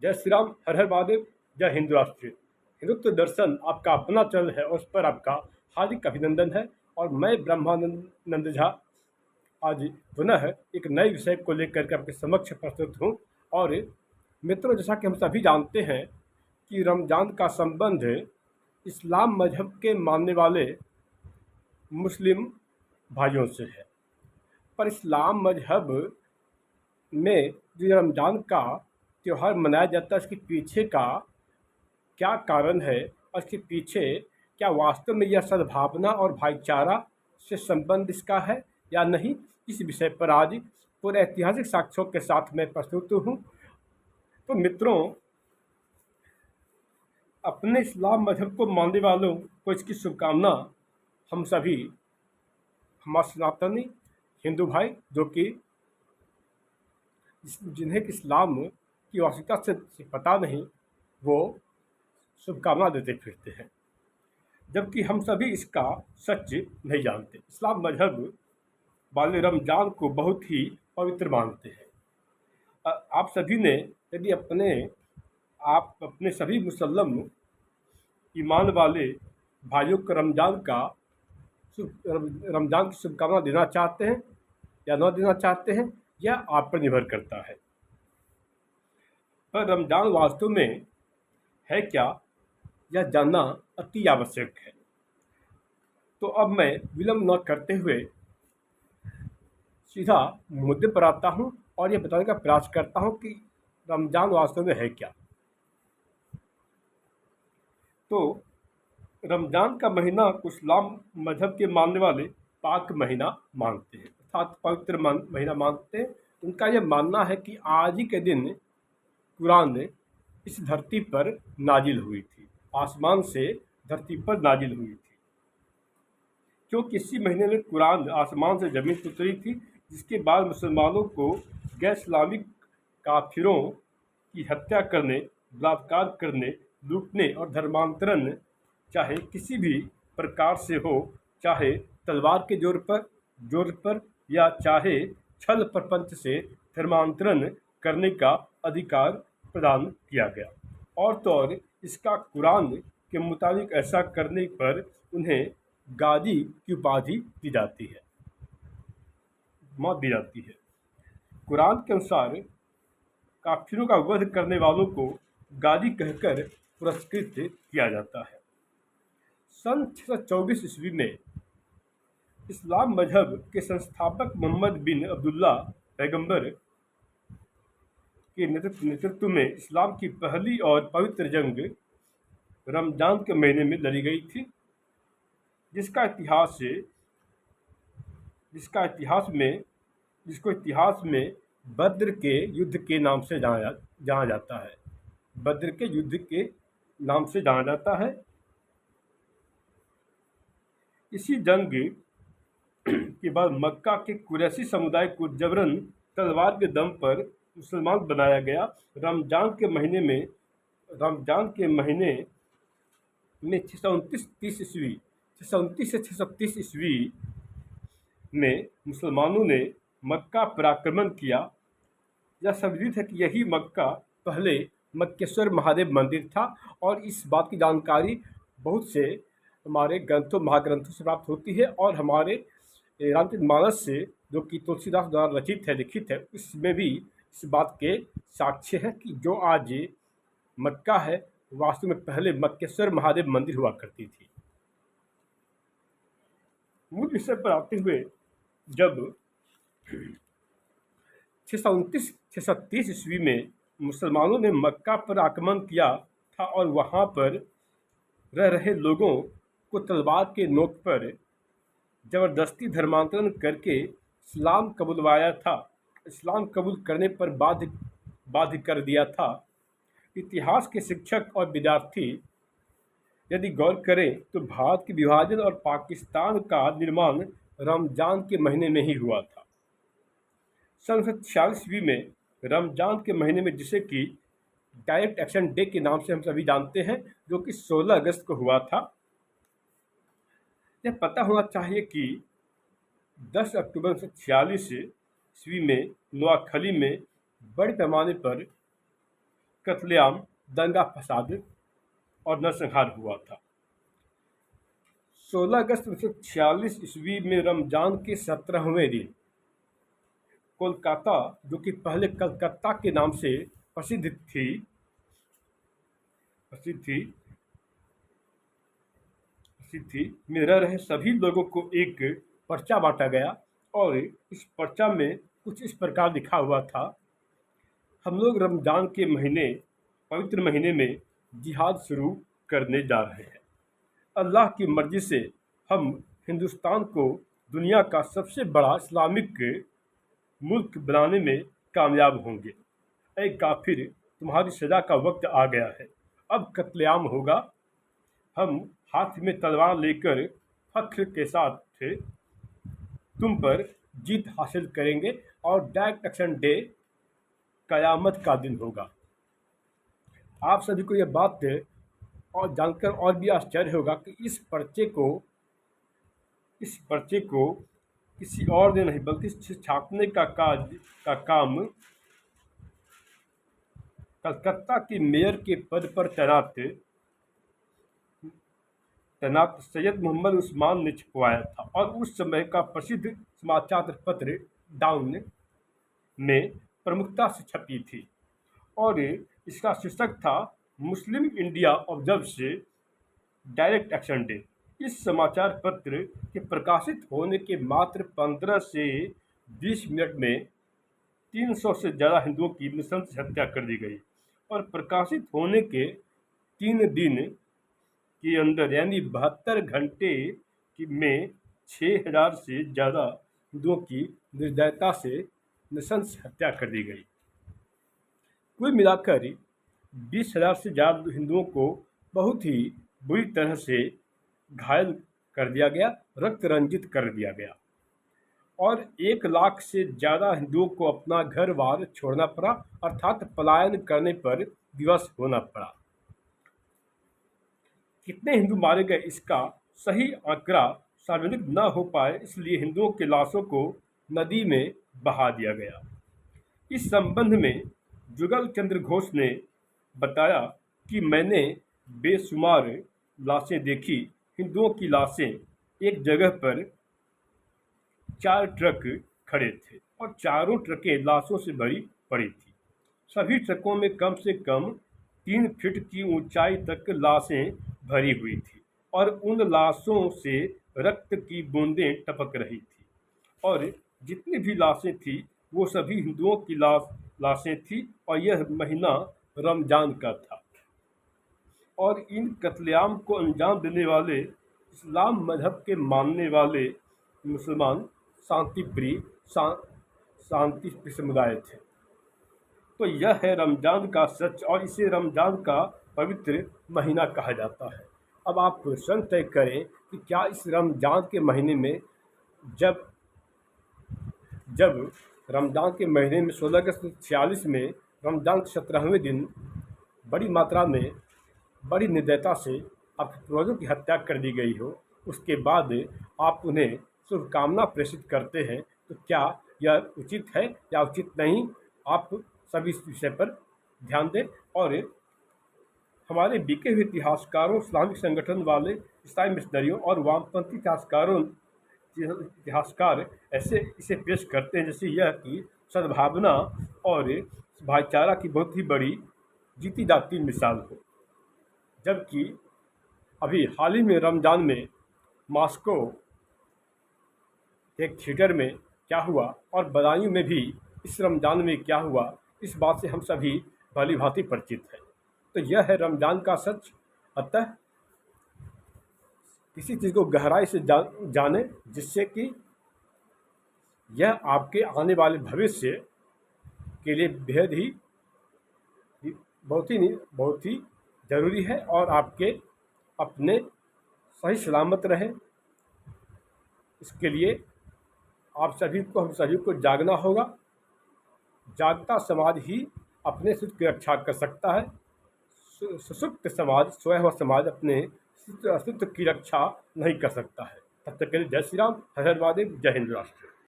जय श्री राम, हर हर महादेव, जय हिंदू राष्ट्र। हिंदुत्व दर्शन आपका अपना चैनल है और उस पर आपका हार्दिक अभिनंदन है। और मैं ब्रह्मानंद झा आज पुनः एक नए विषय को लेकर के आपके समक्ष प्रस्तुत हूँ। और मित्रों, जैसा कि हम सभी जानते हैं कि रमज़ान का संबंध इस्लाम मजहब के मानने वाले मुस्लिम भाइयों से है। पर इस्लाम मजहब में जो रमज़ान का त्यौहार मनाया जाता है, इसके पीछे का क्या कारण है और इसके पीछे क्या वास्तव में यह सद्भावना और भाईचारा से संबंध इसका है या नहीं, इस विषय पर आज पूरे ऐतिहासिक साक्ष्यों के साथ मैं प्रस्तुत हूँ। तो मित्रों, अपने इस्लाम मजहब को मानने वालों को इसकी शुभकामना हम सभी, हमारे सनातनी हिंदू भाई जो कि जिन्हें कि इस्लाम की वास्तविकता से पता नहीं, वो शुभकामना देते फिरते हैं, जबकि हम सभी इसका सच नहीं जानते। इस्लाम मजहब वाले रमज़ान को बहुत ही पवित्र मानते हैं। आप सभी ने यदि आप अपने सभी मुसल्लम ईमान वाले भाइयों को रमज़ान की शुभकामना देना चाहते हैं या न देना चाहते हैं, यह आप पर निर्भर करता है। पर रमज़ान वास्तव में है क्या, यह जानना अति आवश्यक है। तो अब मैं विलंब न करते हुए सीधा मुद्दे पर आता हूँ और यह बताने का प्रयास करता हूँ कि रमज़ान वास्तव में है क्या। तो रमज़ान का महीना कुछ इस्लाम मजहब के मानने वाले पाक महीना मानते हैं, अर्थात पवित्र महीना मानते हैं। उनका यह मानना है कि आज ही के दिन कुरान इस धरती पर नाजिल हुई थी, आसमान से धरती पर नाजिल हुई थी, क्योंकि इसी महीने में कुरान आसमान से ज़मीन पर उतरी थी, जिसके बाद मुसलमानों को गैर इस्लामिक काफिरों की हत्या करने, बलात्कार करने, लूटने और धर्मांतरण चाहे किसी भी प्रकार से हो, चाहे तलवार के जोर पर या चाहे छल प्रपंच से धर्मांतरण करने का अधिकार प्रदान किया गया। और तो और इसका कुरान के मुताबिक ऐसा करने पर उन्हें गाजी की उपाधि दी जाती है, मौत दी जाती है। कुरान के अनुसार काफिरों का वध करने वालों को गाजी कहकर पुरस्कृत किया जाता है। सन 624 ईस्वी में इस्लाम मजहब के संस्थापक मोहम्मद बिन अब्दुल्ला पैगंबर के नेतृत्व में इस्लाम की पहली और पवित्र जंग रमज़ान के महीने में लड़ी गई थी, जिसको इतिहास में बद्र के युद्ध के नाम से जाना जाता है। बद्र के युद्ध के नाम से जाना जाता है। इसी जंग के बाद मक्का के कुरैशी समुदाय को जबरन तलवार के दम पर मुसलमान बनाया गया। रमज़ान के महीने में 629 से 630 ईस्वी में मुसलमानों ने मक्का पर आक्रमण किया। यह संदिग्ध है कि यही मक्का पहले मक्केश्वर महादेव मंदिर था, और इस बात की जानकारी बहुत से हमारे महाग्रंथों से प्राप्त होती है, और हमारे रामचरितमानस से, जो कि तुलसीदास द्वारा रचित है, लिखित है, इसमें भी इस बात के साक्ष्य है कि जो आज मक्का है वास्तव में पहले मक्केश्वर महादेव मंदिर हुआ करती थी। मूल विषय पर आते हुए, जब 630 ईस्वी में मुसलमानों ने मक्का पर आक्रमण किया था और वहाँ पर रह रहे लोगों को तलवार के नोक पर जबरदस्ती धर्मांतरण करके इस्लाम कबूल करने पर बाध्य कर दिया था। इतिहास के शिक्षक और विद्यार्थी यदि गौर करें तो भारत के विभाजन और पाकिस्तान का निर्माण रमज़ान के महीने में ही हुआ था। सन 1946 ईस्वी में रमज़ान के महीने में, जिसे कि डायरेक्ट एक्शन डे के नाम से हम सभी जानते हैं, जो कि 16 अगस्त को हुआ था। यह पता होना चाहिए कि 10 अक्टूबर 1946 ईस्वी में नोआखली में बड़े पैमाने पर कत्लेआम, दंगा फसाद और नरसंहार हुआ था। 16 अगस्त 1946 ईस्वी में रमजान के 17वें दिन कोलकाता, जो कि पहले कलकत्ता के नाम से प्रसिद्ध थी में रह रहे सभी लोगों को एक पर्चा बांटा गया और इस पर्चा में कुछ इस प्रकार लिखा हुआ था: हम लोग रमजान के पवित्र महीने में जिहाद शुरू करने जा रहे हैं। अल्लाह की मर्जी से हम हिंदुस्तान को दुनिया का सबसे बड़ा इस्लामिक मुल्क बनाने में कामयाब होंगे। ऐ काफिर, तुम्हारी सजा का वक्त आ गया है। अब कत्लेआम होगा। हम हाथ में तलवार लेकर फख्र के साथ तुम पर जीत हासिल करेंगे और डायरेक्ट एक्शन डे कयामत का दिन होगा। आप सभी को यह बात और जानकर और भी आश्चर्य होगा कि इस पर्चे को किसी और ने नहीं बल्कि छापने का काम कलकत्ता के मेयर के पद पर तैनात सैयद मोहम्मद उस्मान ने छपवाया था और उस समय का प्रसिद्ध समाचार पत्र डाउन में प्रमुखता से छपी थी और इसका शीर्षक था मुस्लिम India observes direct action day. इस समाचार पत्र के प्रकाशित होने के मात्र 15 से 20 मिनट में 300 से ज़्यादा हिंदुओं की नृशंस हत्या कर दी गई और प्रकाशित होने के 3 दिन के अंदर यानी 72 घंटे में 6000 से ज़्यादा हिंदुओं की निर्दयता से नृशंस हत्या कर दी गई। कुल मिलाकर 20,000 से ज़्यादा हिंदुओं को बहुत ही बुरी तरह से घायल कर दिया गया, रक्त रंजित कर दिया गया और 1 लाख से ज़्यादा हिंदुओं को अपना घर बार छोड़ना पड़ा, अर्थात पलायन करने पर विवश होना पड़ा। कितने हिंदू मारे गए इसका सही आंकड़ा सार्वजनिक न हो पाए, इसलिए हिंदुओं के लाशों को नदी में बहा दिया गया। इस संबंध में जुगल चंद्र घोष ने बताया कि मैंने बेशुमार लाशें देखी। हिंदुओं की लाशें एक जगह पर 4 ट्रक खड़े थे और चारों ट्रकें लाशों से भरी पड़ी थी। सभी ट्रकों में कम से कम 3 फीट की ऊंचाई तक लाशें भरी हुई थी और उन लाशों से रक्त की बूंदें टपक रही थी और जितनी भी लाशें थी वो सभी हिंदुओं की लाशें थी और यह महीना रमजान का था और इन कत्लेआम को अंजाम देने वाले इस्लाम मजहब के मानने वाले मुसलमान शांतिप्रिय समुदाय थे। तो यह है रमजान का सच और इसे रमजान का पवित्र महीना कहा जाता है। अब आप स्वयं तय करें कि क्या इस रमजान के महीने में जब रमजान के महीने में 16 अगस्त 1946 में रमजान के 17वें दिन बड़ी मात्रा में बड़ी निर्दयता से आपके पूर्वजों की हत्या कर दी गई हो, उसके बाद आप उन्हें शुभकामना प्रेषित करते हैं, तो क्या यह उचित है या उचित नहीं? आप सभी इस विषय पर ध्यान दें और हमारे बिके हुए इतिहासकारों, इस्लामिक संगठन वाले ईसाई मिशनरियों और वामपंथी इतिहासकार ऐसे इसे पेश करते हैं जैसे यह कि सद्भावना और भाईचारा की बहुत ही बड़ी जीती जाती मिसाल हो। जबकि अभी हाल ही में रमजान में मॉस्को एक थिएटर में क्या हुआ और बदायूं में भी इस रमजान में क्या हुआ, इस बात से हम सभी भली भांति परिचित हैं। तो यह है रमजान का सच। अतः किसी चीज़ को गहराई से जाने जिससे कि यह आपके आने वाले भविष्य के लिए बेहद ही बहुत ही ज़रूरी है और आपके अपने सही सलामत रहे, इसके लिए हम सभी को जागना होगा। जागता समाज ही अपने अस्तित्व की रक्षा कर सकता है। सुषुप्त समाज, सोया हुआ समाज अपने अस्तित्व की रक्षा नहीं कर सकता है। तब तक के लिए जय श्री राम, हर हर महादेव, जय हिंद राष्ट्र।